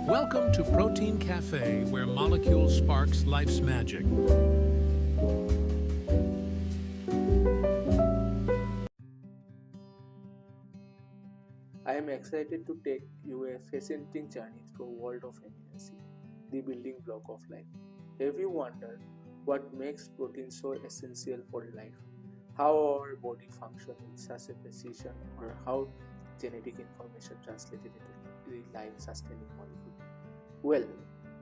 Welcome to Protein Cafe, where molecule sparks life's magic. I am excited to take you a fascinating journey through the world of amino acid, the building block of life. Have you wondered what makes protein so essential for life? How our body functions with such a precision, or how genetic information translated into the life-sustaining molecule? Well,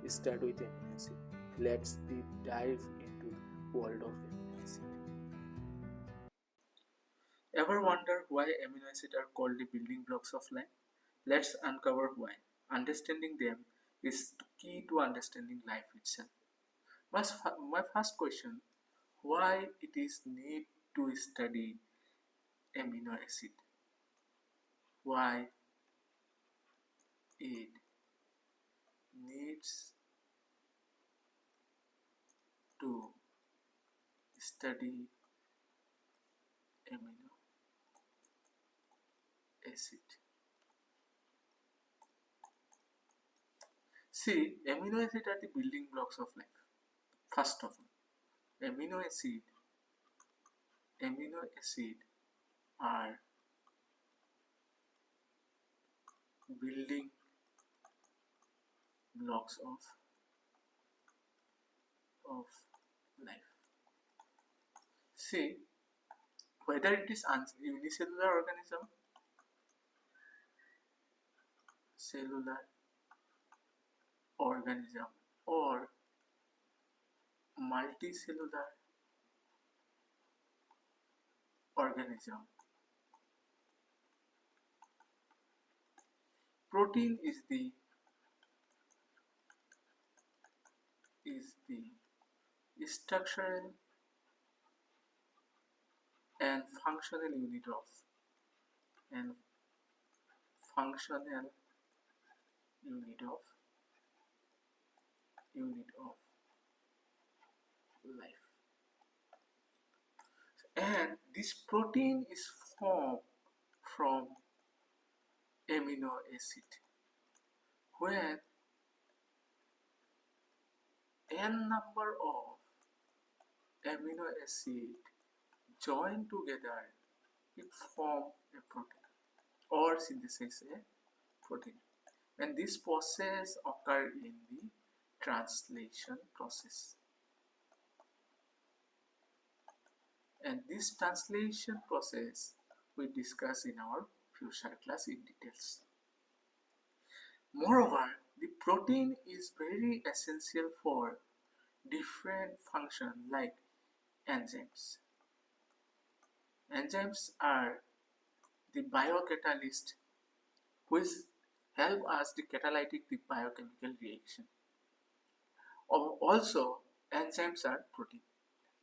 start with amino acid. Let's deep dive into the world of amino acid. Ever wonder why amino acids are called the building blocks of life? Let's uncover why. Understanding them is key to understanding life itself. My first question, why it is need to study amino acid? Why it needs to study amino acid? See, amino acids are the building blocks of life. First of all, amino acid are building blocks of life. See, whether it is unicellular organism, cellular organism, or multicellular organism, protein is the structural and functional and functional unit of life. And this protein is formed from amino acid, where n number of amino acid join together, it form a protein or synthesize a protein. And this process occur in the translation process. And this translation process we discuss in our future class in details. Moreover, the protein is very essential for different functions like enzymes. Enzymes are the biocatalyst which help us to catalytic the biochemical reaction. Also, enzymes are protein.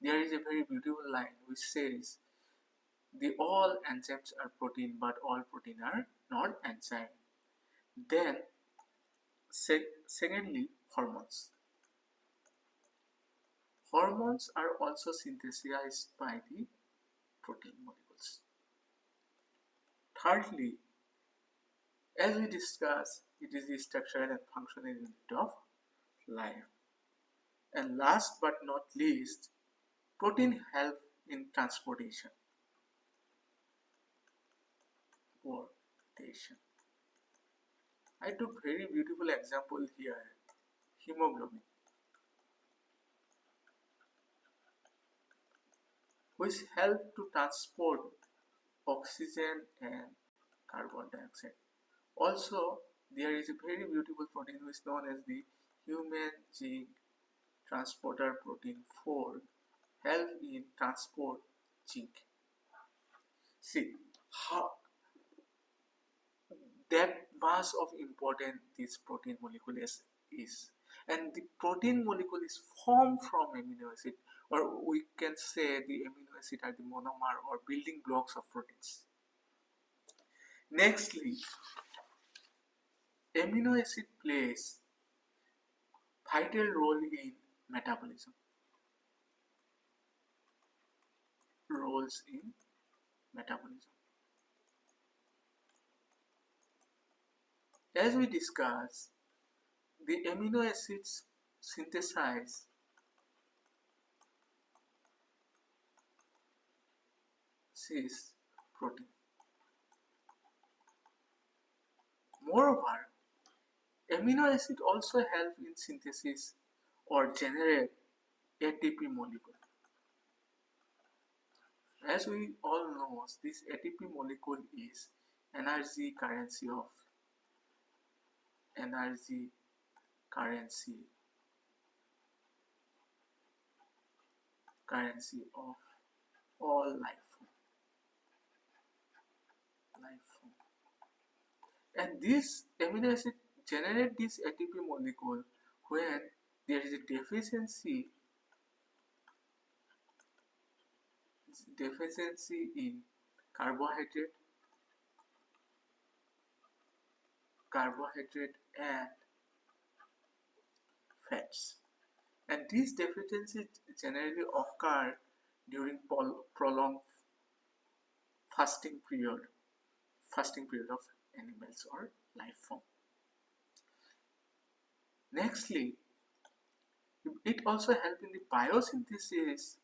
There is a very beautiful line which says, the all enzymes are protein, but all protein are not enzyme. Then, secondly, hormones. Hormones are also synthesized by the protein molecules. Thirdly, as we discussed, it is the structural and functional unit of life. And last but not least, protein help in transportation. I took very beautiful example here, hemoglobin, which help to transport oxygen and carbon dioxide. Also, there is a very beautiful protein which is known as the human zinc transporter protein 4, help in transport zinc. See how that much of important this protein molecule is. And the protein molecule is formed from amino acid, or we can say the amino acid are the monomer or building blocks of proteins. Nextly, amino acid plays vital role in metabolism. Roles in metabolism. As we discussed, The amino acids synthesize cis protein. Moreover, amino acid also help in synthesis or generate ATP molecule. As we all know, this ATP molecule is energy currency of energy currency currency of all life form. And this amino acid generate this ATP molecule when there is a deficiency in carbohydrate and fats. And these deficiencies generally occur during prolonged fasting period of animals or life form. Nextly, it also helps in the biosynthesis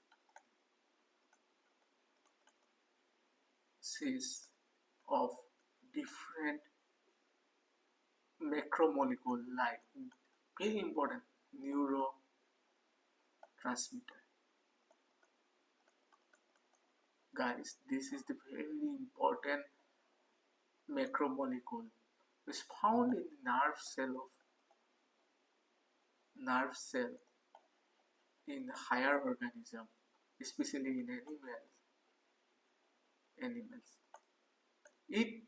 of different macromolecule like very important neurotransmitter. Guys, this is the very important macromolecule is found in the nerve cell in higher organism, especially in animals. It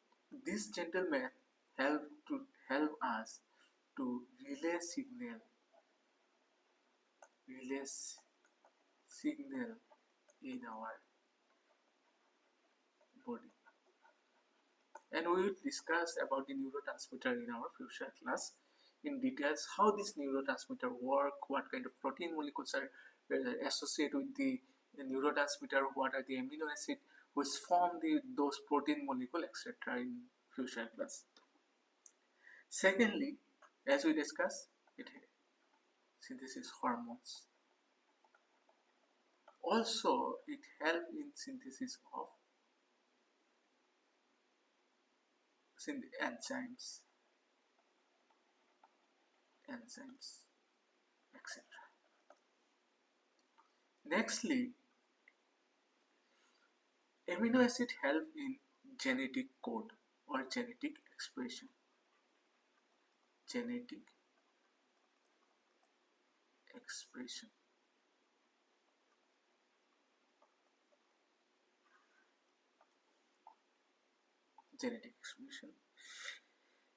this gentleman help us to relay signal in our body. And we will discuss about the neurotransmitter in our future class in details, how this neurotransmitter work, what kind of protein molecules are associated with the neurotransmitter, what are the amino acid which form those protein molecule, etc. in future class. Secondly, as we discuss, it synthesis hormones. Also, it helps in synthesis of enzymes, etc. Nextly, amino acid help in genetic code or genetic expression. Genetic expression. Genetic expression.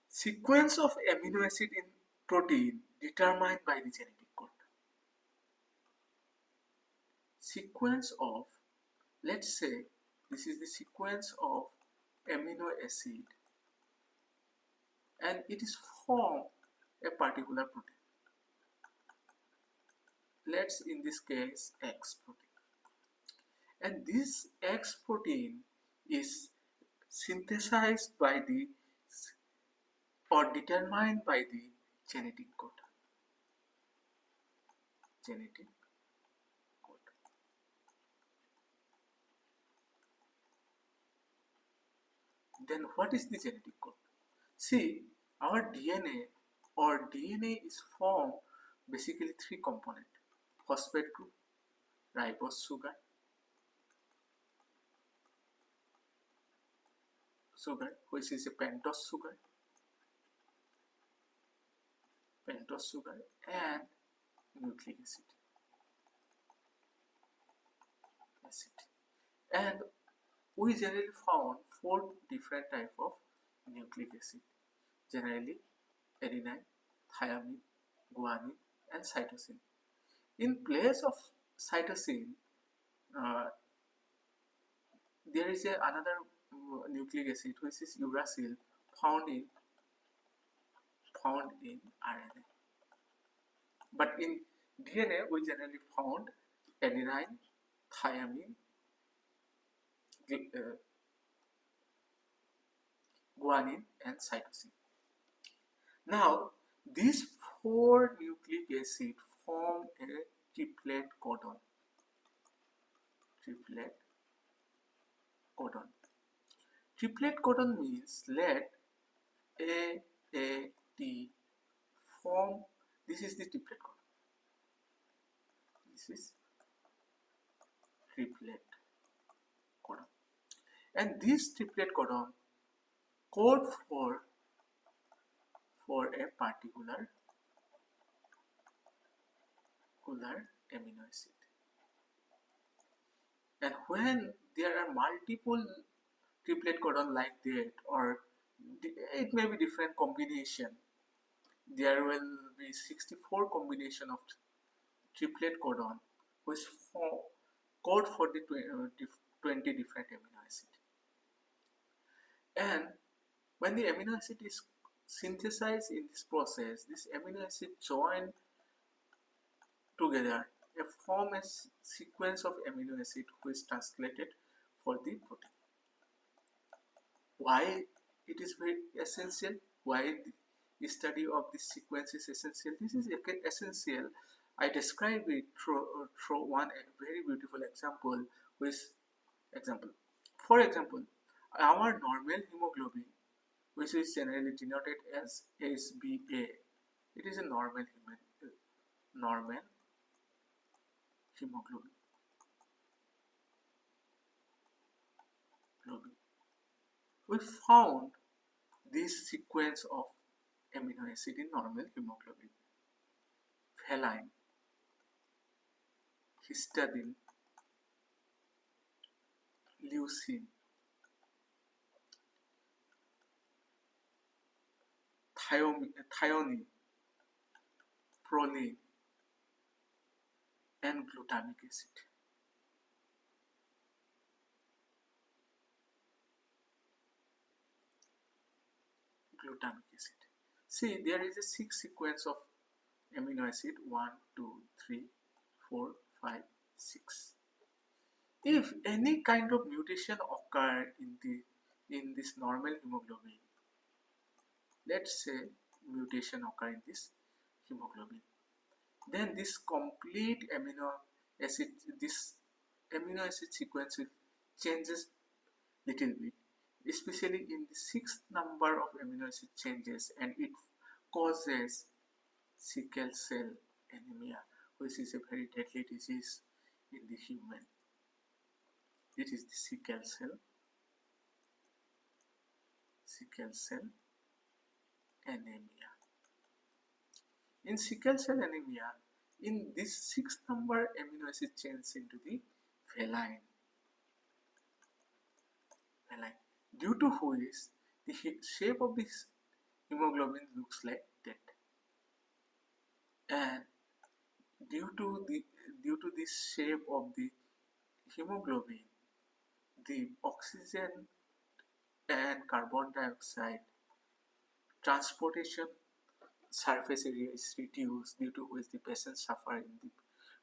Sequence of amino acid in protein determined by the genetic code. Sequence of, let's say, this is the sequence of amino acid and it is form a particular protein. Let's in this case X protein. And this X protein is synthesized by the or determined by the genetic code. Genetic code. Then what is the genetic code? See, our DNA is formed basically three components: phosphate group, ribose sugar which is a pentose sugar, and nucleic acid. And we generally found four different type of nucleic acid, generally adenine, thymine, guanine, and cytosine. In place of cytosine, uh, there is another nucleic acid which is uracil found in RNA. But in DNA, we generally found adenine, thymine, guanine, and cytosine. Now, these four nucleic acid form a triplet codon. Triplet codon. Triplet codon means let A, A, T form. This is the triplet codon. This is triplet codon. And this triplet codon code for a particular amino acid. And when there are multiple triplet codon like that, or it may be different combination, there will be 64 combination of triplet codon which code for the 20 different amino acid. And when the amino acid is synthesized in this process, this amino acid join together and form a sequence of amino acid which is translated for the protein. Why it is very essential? Why the study of this sequence is essential? This is essential. I describe it through one very beautiful example. Which example? For example, our normal hemoglobin, which is generally denoted as HbA, it is a normal hemoglobin. We found this sequence of amino acid in normal hemoglobin: valine, histidine, leucine, thionine, proline, and glutamic acid. Glutamic acid. See, there is a 6 sequence of amino acid: 1, 2, 3, 4, 5, 6. If any kind of mutation occur in this normal hemoglobin, let's say mutation occur in this hemoglobin, then this complete acid amino acid sequence will changes little bit, especially in the sixth number of amino acid changes, and it causes sickle cell anemia, which is a very deadly disease in the human. It is the sickle cell anemia. In sickle cell anemia, in this sixth number amino acid changes into the valine, due to which the shape of this hemoglobin looks like that. And due to this shape of the hemoglobin, the oxygen and carbon dioxide transportation surface area is reduced, due to which the patient suffer in the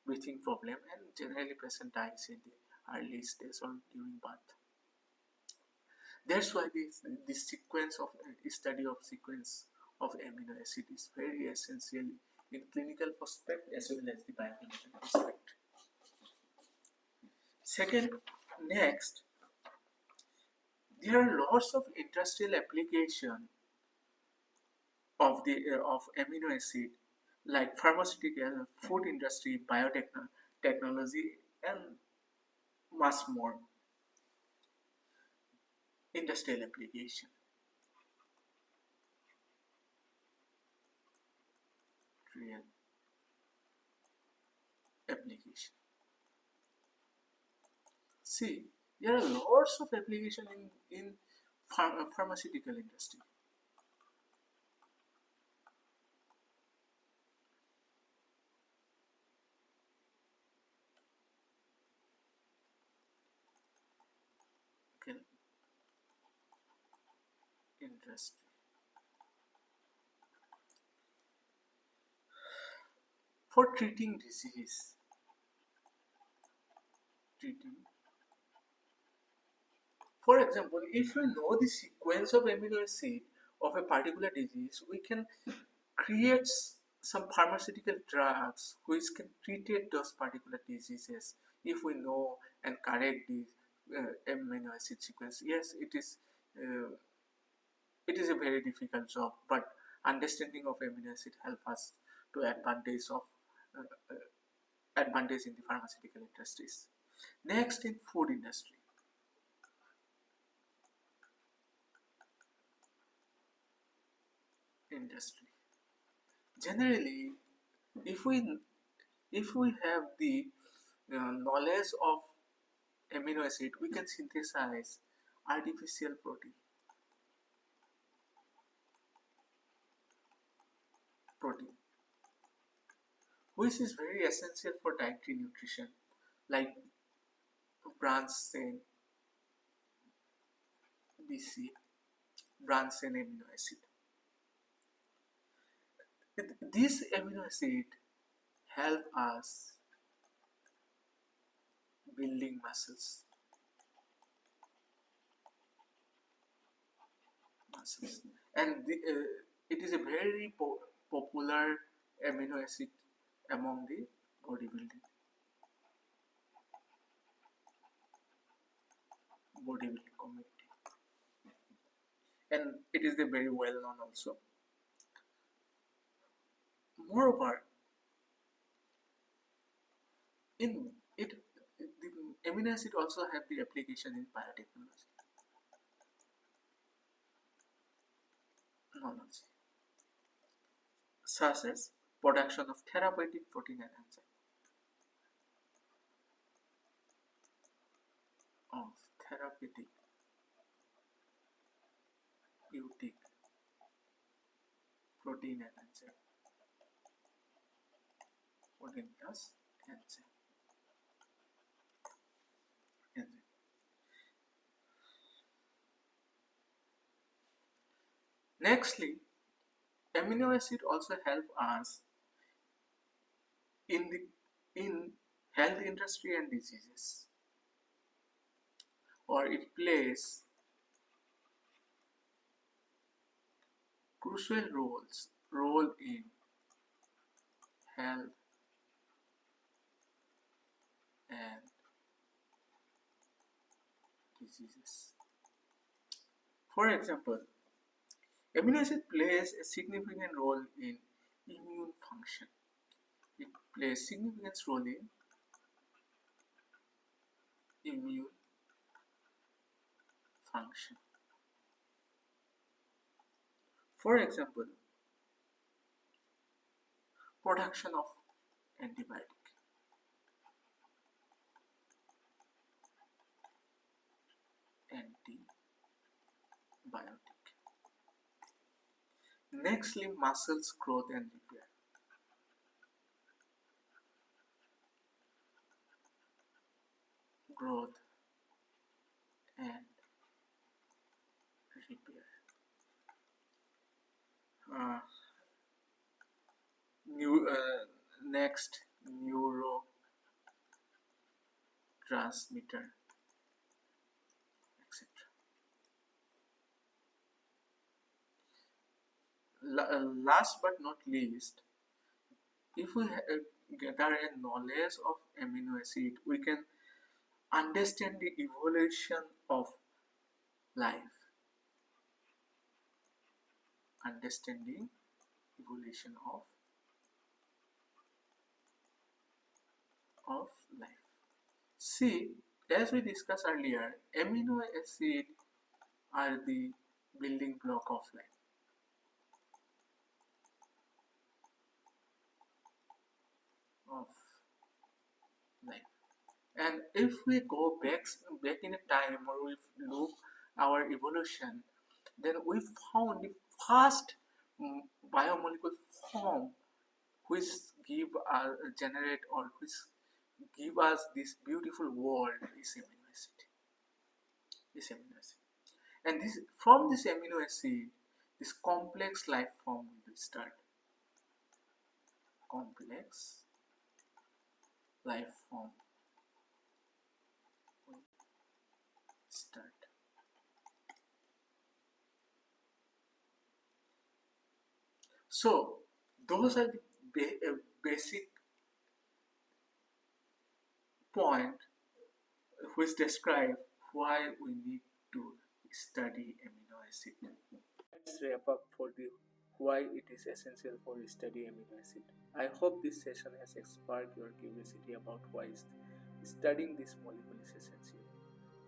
breathing problem, and generally patient dies in the early stage or during birth. That's why this sequence of study of sequence of amino acid is very essential in clinical prospect as well as the biochemical prospect. Second, next, there are lots of industrial application of amino acid, like pharmaceutical, food industry, biotechnology, and much more industrial application. Real application. See, there are lots of application in pharmaceutical industry. Okay, industry. For treating disease, for example, if we know the sequence of amino acid of a particular disease, we can create some pharmaceutical drugs which can treat those particular diseases if we know and correct the amino acid sequence. Yes, uh, it is a very difficult job, but understanding of amino acid help us to uh, advantage in the pharmaceutical industries. Next, in food industry. Generally, if we if we have the knowledge of amino acid, we can synthesize artificial protein, which is very essential for dietary nutrition, like branched-chain BC, branched-chain amino acid. This amino acid help us building muscles, and it is a very popular amino acid among the bodybuilding community, and it is the very well known also. Moreover, in it, the amino acid also have the application in biotechnology knowledge, such as production of therapeutic protein and enzyme of therapeutic eutic protein and enzyme protein plus enzyme. Nextly, amino acid also help us in the in health industry and diseases, or it plays crucial role in health and diseases. For example, amino acid plays a significant role in immune function. It plays significant role in immune function. For example, production of antibiotic, antibiotic. Nextly, muscles growth and repair. Growth and repair. Uh, new next neurotransmitter, etc. Last but not least, if we gather a knowledge of amino acid, we can understand the evolution of life, understanding evolution of life. See, as we discussed earlier, amino acid are the building block of life. And if we go back in a time, or we look our evolution, then we found the first biomolecule form which give generate or which give us this beautiful world is amino acid. And this from this amino acid, this complex life form will start. Complex life form will start. So those are the a basic point which describe why we need to study amino acid. Let's wrap up for the why it is essential for study amino acid. I hope this session has sparked your curiosity about why studying this molecule is essential.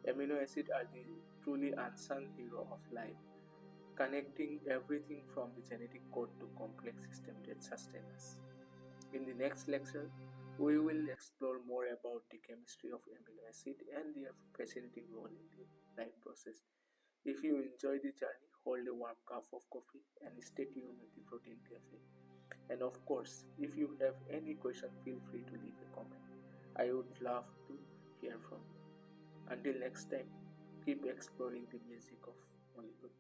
Amino acids are the truly unsung hero of life, connecting everything from the genetic code to complex systems that sustain us. In the next lecture, we will explore more about the chemistry of amino acid and their fascinating role in the life process. If you enjoy the journey, hold a warm cup of coffee and stay tuned with the Protein Cafe. And of course, if you have any question, feel free to leave a comment. I would love to hear from you. Until next time, keep exploring the magic of molecule.